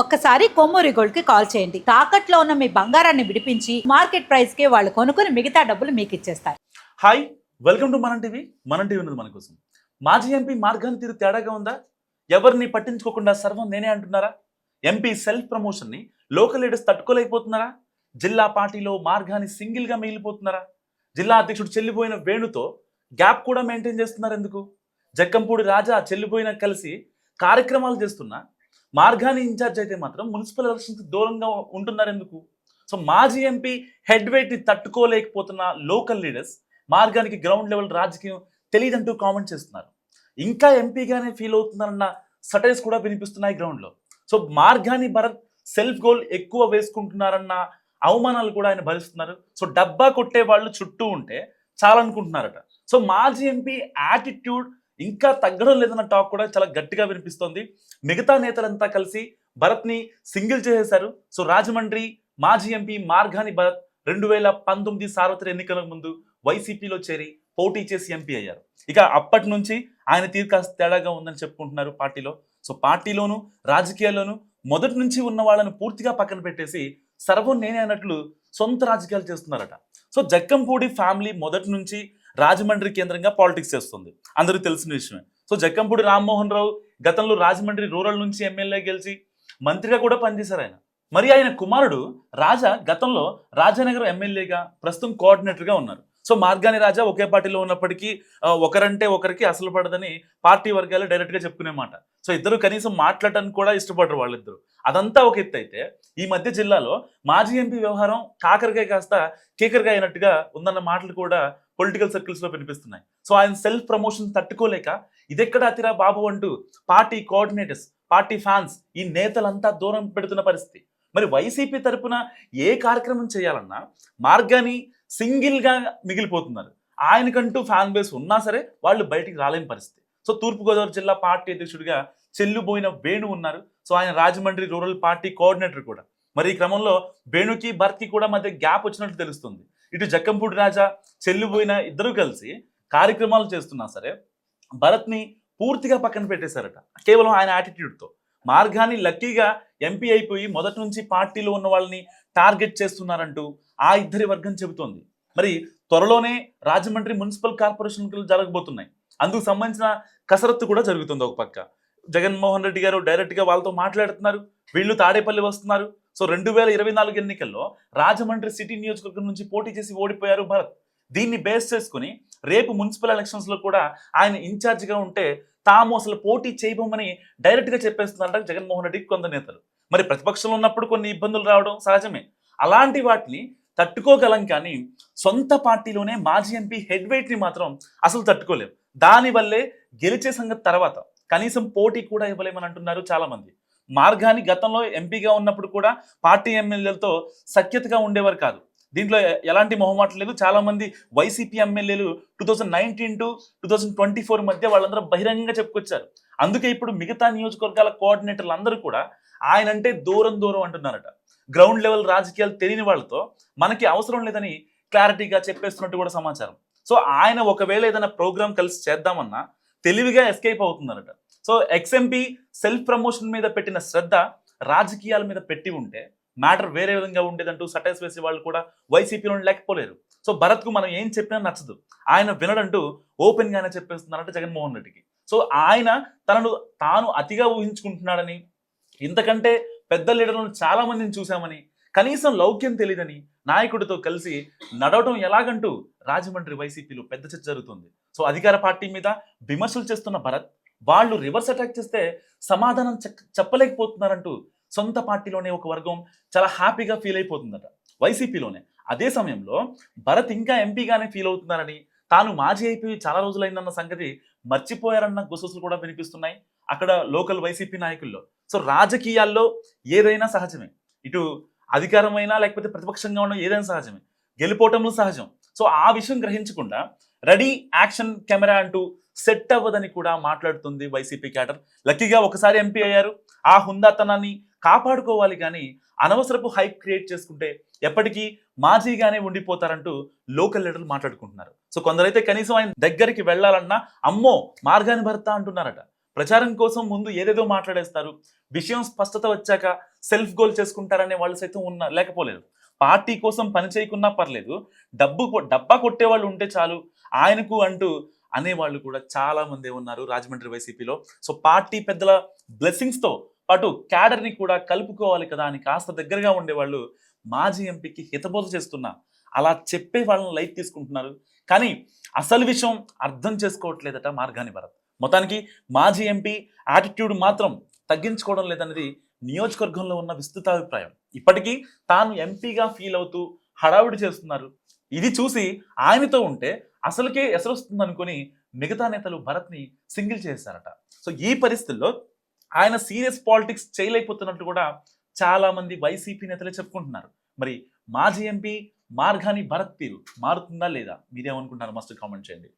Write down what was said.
ఒక్కసారి కొమ్మూరి గోల్డ్ కి కాల్ చేయండి. తాకట్లో ఉన్న మీ బంగారాన్ని విడిపించి మార్కెట్ ప్రైస్ కి వాళ్ళు కొనుక్కుని మిగతా డబ్బులు మీకు ఇచ్చేస్తారు. హాయ్, వెల్కమ్ టు మనం టీవీ. మనం టీవీ ఉన్నది మన కోసం. మాజీ ఎంపీ మార్గాన్ని తీరు తేడాగా ఉందా? ఎవరిని పట్టించుకోకుండా సర్వం నేనే అంటున్నారా? ఎంపీ సెల్ఫ్ ప్రమోషన్ ని లోకల్ లీడర్స్ తట్టుకోలేకపోతున్నారా? జిల్లా పార్టీలో మార్గాన్ని సింగిల్ గా మిగిలిపోతున్నారా? జిల్లా అధ్యక్షుడు చెల్లిపోయిన వేణుతో గ్యాప్ కూడా మెయింటైన్ చేస్తున్నారు ఎందుకు? జక్కంపూడి రాజా చెల్లిపోయిన కలిసి కార్యక్రమాలు చేస్తున్నా మార్గాన్ని ఇన్ఛార్జ్ అయితే మాత్రం మున్సిపల్ ఎలక్షన్స్ దూరంగా ఉంటున్నారు ఎందుకు? సో మాజీ ఎంపీ హెడ్ వెయిట్ ని తట్టుకోలేకపోతున్న లోకల్ లీడర్స్ మార్గానికి గ్రౌండ్ లెవెల్ రాజకీయం తెలియదంటూ కామెంట్ చేస్తున్నారు. ఇంకా ఎంపీగానే ఫీల్ అవుతున్నారన్న సటైర్స్ కూడా వినిపిస్తున్నాయి గ్రౌండ్ లో. సో మార్గాన్ని భరత్ సెల్ఫ్ గోల్ ఎక్కువ వేసుకుంటున్నారన్న అవమానాలు కూడా ఆయన భరిస్తున్నారు. సో డబ్బా కొట్టే వాళ్ళు చుట్టూ ఉంటే చాలనుకుంటున్నారట. సో మాజీ ఎంపీ యాటిట్యూడ్ ఇంకా తగ్గడం లేదన్న టాక్ కూడా చాలా గట్టిగా వినిపిస్తోంది. మిగతా నేతలంతా కలిసి భరత్ని సింగిల్ చేసేశారు. సో రాజమండ్రి మాజీ ఎంపీ మార్గాని భరత్ 2019 సార్వత్రిక ఎన్నికల ముందు వైసీపీలో చేరి పోటీ చేసి ఎంపీ అయ్యారు. ఇక అప్పటి నుంచి ఆయన తీరు కాస్త తేడాగా ఉందని చెప్పుకుంటున్నారు పార్టీలో. సో పార్టీలోను రాజకీయాల్లోనూ మొదటి నుంచి ఉన్న వాళ్ళను పూర్తిగా పక్కన పెట్టేసి సర్వం నేనే అన్నట్లు సొంత రాజకీయాలు చేస్తున్నారట. సో జక్కంపూడి ఫ్యామిలీ మొదటి నుంచి రాజమండ్రి కేంద్రంగా పాలిటిక్స్ చేస్తుంది, అందరికీ తెలిసిన విషయమే. సో జక్కంపూడి రామ్మోహన్ రావు గతంలో రాజమండ్రి రూరల్ నుంచి ఎమ్మెల్యే గెలిచి మంత్రిగా కూడా పనిచేశారు ఆయన. మరి ఆయన కుమారుడు రాజా గతంలో రాజానగరం ఎమ్మెల్యేగా ప్రస్తుతం కోఆర్డినేటర్గా ఉన్నారు. సో మార్గాని రాజా ఒకే పార్టీలో ఉన్నప్పటికీ ఒకరంటే ఒకరికి అసలు పడదని పార్టీ వర్గాలు డైరెక్ట్గా చెప్పుకునే మాట. సో ఇద్దరు కనీసం మాట్లాడటానికి కూడా ఇష్టపడరు వాళ్ళిద్దరు. అదంతా ఒక ఎత్తు అయితే ఈ మధ్య జిల్లాలో మాజీ ఎంపీ వ్యవహారం కాకరకాయ కాస్త కేకరకాయ అయినట్టుగా ఉందన్న మాటలు కూడా పొలిటికల్ సర్కిల్స్ లో వినిపిస్తున్నాయి. సో ఆయన సెల్ఫ్ ప్రమోషన్ తట్టుకోలేక ఇదెక్కడ అతిరా బాబు అంటూ పార్టీ కోఆర్డినేటర్స్, పార్టీ ఫ్యాన్స్, ఈ నేతలంతా దూరం పెడుతున్న పరిస్థితి. మరి వైసీపీ తరపున ఏ కార్యక్రమం చేయాలన్నా మార్గాన్ని సింగిల్ గా మిగిలిపోతున్నారు. ఆయనకంటూ ఫ్యాన్ బేస్ ఉన్నా సరే వాళ్ళు బయటికి రాలేని పరిస్థితి. సో తూర్పుగోదావరి జిల్లా పార్టీ అధ్యక్షుడిగా చెల్లుబోయిన వేణు ఉన్నారు. సో ఆయన రాజమండ్రి రూరల్ పార్టీ కోఆర్డినేటర్ కూడా. మరి ఈ క్రమంలో వేణుకి భరత్కి కూడా మధ్య గ్యాప్ వచ్చినట్లు తెలుస్తుంది. ఇటు జక్కంపూడి రాజా చెల్లిపోయిన ఇద్దరు కలిసి కార్యక్రమాలు చేస్తున్నా సరే భరత్ని పూర్తిగా పక్కన పెట్టేశారట, కేవలం ఆయన యాటిట్యూడ్తో. మార్గాన్ని లక్కీగా ఎంపీ అయిపోయి మొదటి నుంచి పార్టీలో ఉన్న వాళ్ళని టార్గెట్ చేస్తున్నారంటూ ఆ ఇద్దరి వర్గం చెబుతోంది. మరి త్వరలోనే రాజమండ్రి మున్సిపల్ కార్పొరేషన్ జరగబోతున్నాయి. అందుకు సంబంధించిన కసరత్తు కూడా జరుగుతుంది. ఒక పక్క జగన్మోహన్ రెడ్డి గారు డైరెక్ట్గా వాళ్ళతో మాట్లాడుతున్నారు, వీళ్ళు తాడేపల్లి వస్తున్నారు. సో 2024 ఎన్నికల్లో రాజమండ్రి సిటీ నియోజకవర్గం నుంచి పోటీ చేసి ఓడిపోయారు భరత్. దీన్ని బేస్ చేసుకుని రేపు మున్సిపల్ ఎలక్షన్స్ లో కూడా ఆయన ఇన్ఛార్జిగా ఉంటే తాము అసలు పోటీ చేయబోమని డైరెక్ట్ గా చెప్పేస్తున్నారంట జగన్మోహన్ రెడ్డికి కొందరు నేతలు. మరి ప్రతిపక్షంలో ఉన్నప్పుడు కొన్ని ఇబ్బందులు రావడం సహజమే. అలాంటి వాటిని తట్టుకోగలం, కానీ సొంత పార్టీలోనే మాజీ ఎంపీ హెడ్ వెయిట్ ని మాత్రం అసలు తట్టుకోలేం. దానివల్లే గెలిచే సంగతి తర్వాత కనీసం పోటీ కూడా ఇవ్వలేమని అంటున్నారు చాలా మంది. మార్గాన్ని గతంలో ఎంపీగా ఉన్నప్పుడు కూడా పార్టీ ఎమ్మెల్యేలతో సఖ్యతగా ఉండేవారు కాదు. దీంట్లో ఎలాంటి మొహమాటం లేదు. చాలా మంది వైసీపీ ఎమ్మెల్యేలు 2019 to 2024 మధ్య వాళ్ళందరూ బహిరంగంగా చెప్పుకొచ్చారు. అందుకే ఇప్పుడు మిగతా నియోజకవర్గాల కోఆర్డినేటర్లు అందరూ కూడా ఆయన అంటే దూరం దూరం అంటున్నారట. గ్రౌండ్ లెవెల్ రాజకీయాలు తెలియని వాళ్ళతో మనకి అవసరం లేదని క్లారిటీగా చెప్పేస్తున్నట్టు కూడా సమాచారం. సో ఆయన ఒకవేళ ఏదైనా ప్రోగ్రామ్ కలిసి చేద్దామన్నా తెలివిగా ఎస్కేప్ అవుతున్నారట. సో ఎక్స్ఎంపీ సెల్ఫ్ ప్రమోషన్ మీద పెట్టిన శ్రద్ధ రాజకీయాల మీద పెట్టి ఉంటే మ్యాటర్ వేరే విధంగా ఉండేదంటూ సటైర్స్ వేసే వాళ్ళు కూడా వైసీపీలో లేకపోలేరు. సో భరత్కు మనం ఏం చెప్పినా నచ్చదు, ఆయన వినడంటూ ఓపెన్ గానే చెప్పేస్తున్నారంటే జగన్మోహన్ రెడ్డికి. సో ఆయన తాను అతిగా ఊహించుకుంటున్నాడని, ఇంతకంటే పెద్ద లీడర్లను చాలా మందిని చూశామని, కనీసం లౌక్యం తెలియదని నాయకుడితో కలిసి నడవటం ఎలాగంటూ రాజమండ్రి వైసీపీలో పెద్ద చర్చ జరుగుతుంది. సో అధికార పార్టీ మీద విమర్శలు చేస్తున్న భరత్ వాళ్ళు రివర్స్ అటాక్ చేస్తే సమాధానం చెప్పలేకపోతున్నారంటూ సొంత పార్టీలోనే ఒక వర్గం చాలా హ్యాపీగా ఫీల్ అయిపోతుందట వైసీపీలోనే. అదే సమయంలో భరత్ ఇంకా ఎంపీగానే ఫీల్ అవుతున్నారని, తాను మాజీ అయిపోయి చాలా రోజులైందన్న సంగతి మర్చిపోయారన్న గుసగుసలు కూడా వినిపిస్తున్నాయి అక్కడ లోకల్ వైసీపీ నాయకుల్లో. సో రాజకీయాల్లో ఏదైనా సహజమే, ఇటు అధికారమైనా లేకపోతే ప్రతిపక్షంగా ఉన్న ఏదైనా సహజమే, గెలిపోవటంలో సహజం. సో ఆ విషయం గ్రహించకుండా రెడీ యాక్షన్ కెమెరా అంటూ సెట్ అవ్వదని కూడా మాట్లాడుతుంది వైసీపీ క్యాడర్. లక్కీగా ఒకసారి ఎంపీ అయ్యారు, ఆ హుందాతనాన్ని కాపాడుకోవాలి, కానీ అనవసరపు హైప్ క్రియేట్ చేసుకుంటే ఎప్పటికీ మాజీగానే ఉండిపోతారంటూ లోకల్ లీడర్లు మాట్లాడుకుంటున్నారు. సో కొందరైతే కనీసం ఆయన దగ్గరికి వెళ్ళాలన్నా అమ్మో మార్గాని భర్త అంటున్నారట. ప్రచారం కోసం ముందు ఏదేదో మాట్లాడేస్తారు, విషయం స్పష్టత వచ్చాక సెల్ఫ్ గోల్ చేసుకుంటారనే వాళ్ళు సైతం లేకపోలేదు. పార్టీ కోసం పని చేయకున్నా పర్లేదు, డబ్బా కొట్టే వాళ్ళు ఉంటే చాలు ఆయనకు అంటూ అనేవాళ్ళు కూడా చాలా మంది ఉన్నారు రాజమండ్రి వైసీపీలో. సో పార్టీ పెద్దల బ్లెస్సింగ్స్ తో పాటు క్యాడర్ ని కూడా కలుపుకోవాలి కదా అని కాస్త దగ్గరగా ఉండేవాళ్ళు మాజీ ఎంపీకి హితబోధ చేస్తున్నా అలా చెప్పే వాళ్ళని లైట్ తీసుకుంటున్నారు. కానీ అసలు విషయం అర్థం చేసుకోవట్లేదట మార్గాని భరత్. మొత్తానికి మాజీ ఎంపీ యాటిట్యూడ్ మాత్రం తగ్గించుకోవడం లేదన్నది నియోజకవర్గంలో ఉన్న విస్తృతాభిప్రాయం. ఇప్పటికీ తాను ఎంపీగా ఫీల్ అవుతూ హడావుడి చేస్తున్నారు. ఇది చూసి ఆయనతో ఉంటే అసలుకే ఎసరొస్తుంది అనుకుని మిగతా నేతలు భరత్ని సింగిల్ చేశారట. సో ఈ పరిస్థితుల్లో ఆయన సీరియస్ పాలిటిక్స్ చేయలేకపోతున్నట్టు కూడా చాలా మంది వైసీపీ నేతలే చెప్పుకుంటున్నారు. మరి మాజీ ఎంపీ మార్గాని భరత్ తీరు మారుతుందా లేదా? మీరేమనుకుంటున్నారు? మస్ట్ కామెంట్ చేయండి.